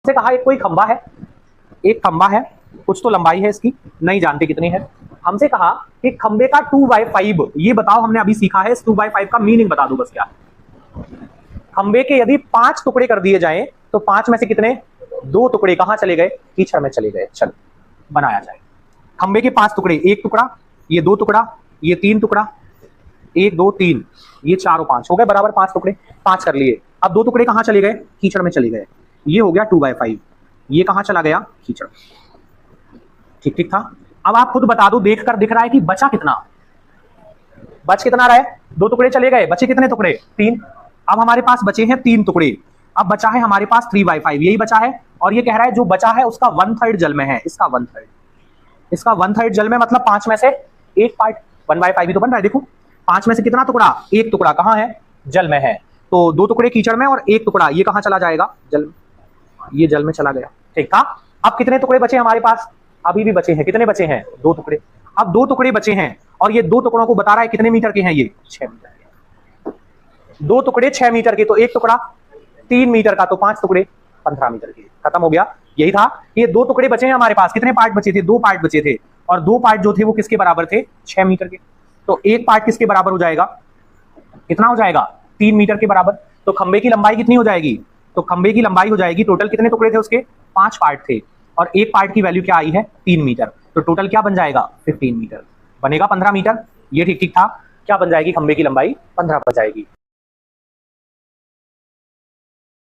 से कहा एक कोई खंबा है, एक खंबा है, कुछ तो लंबाई है इसकी, नहीं जानते कितनी है। हमसे कहा कि खंबे का 2/5, ये बताओ, हमने अभी सीखा है, इस 2/5 का मीनिंग बता दो बस क्या। खंबे के यदि 5 टुकड़े कर दिए जाएं तो 5 में से कितने, 2 टुकड़े कहां चले गए, कीचड़ में चले गए। चलो बनाया जाए। खंबे के 5 टुकड़े, एक टुकड़ा, ये 2 टुकड़ा, ये 3 टुकड़ा, 1 2 3, ये 4 और 5 हो गए बराबर 5 टुकड़े, 5 कर लिए। अब 2 टुकड़े कहां चले गए, कीचड़ में चले गए। ये हो गया 2/5, ये कहां चला गया, कीचड़। ठीक ठीक था। अब आप खुद बता दो, देखकर दिख रहा है कि बचा कितना, बच कितना रहा है, 2 टुकड़े चले गए, बचे कितने टुकड़े, 3। अब हमारे पास बचे हैं 3 टुकड़े, अब बचा है हमारे पास 3/5, यही बचा है। और ये कह रहा है जो बचा है उसका 1/3 जल में है, इसका 1/3, इसका 1/3 जल में, मतलब 5 में से 1 पार्ट, 1/5 ही तो बन रहा है। देखो 5 में से कितना टुकड़ा, 1 टुकड़ा कहां है, जल में है। तो 2 टुकड़े कीचड़ में और 1 टुकड़ा ये कहां चला जाएगा, जल में, ये जल में चला गया। ठीक था। अब कितने टुकड़े बचे हमारे पास, अभी भी बचे हैं, कितने बचे हैं, 2 टुकड़े। अब 2 टुकड़े बचे हैं और ये 2 टुकड़ों को बता रहा है कितने मीटर के हैं, ये 6 मीटर के। 2 टुकड़े 6 मीटर के, तो 1 टुकड़ा 3 मीटर का, तो 5 टुकड़े 15 मीटर के। खत्म हो गया। यही था। ये 2 टुकड़े बचे हैं हमारे पास, कितने पार्ट बचे थे, 2 पार्ट बचे थे, और 2 पार्ट जो थे वो किसके बराबर थे, 6 मीटर के। तो 1 पार्ट किसके बराबर हो जाएगा, कितना हो जाएगा, 3 मीटर के बराबर। तो खंबे की लंबाई कितनी हो जाएगी, तो खंबे की लंबाई हो जाएगी, टोटल कितने टुकड़े थे उसके, 5 पार्ट थे, और 1 पार्ट की वैल्यू क्या आई है, 3 मीटर। तो टोटल क्या बन जाएगा, 15 मीटर बनेगा, 15 मीटर। ये ठीक ठीक था। क्या बन जाएगी, खंबे की लंबाई 15 बन जाएगी।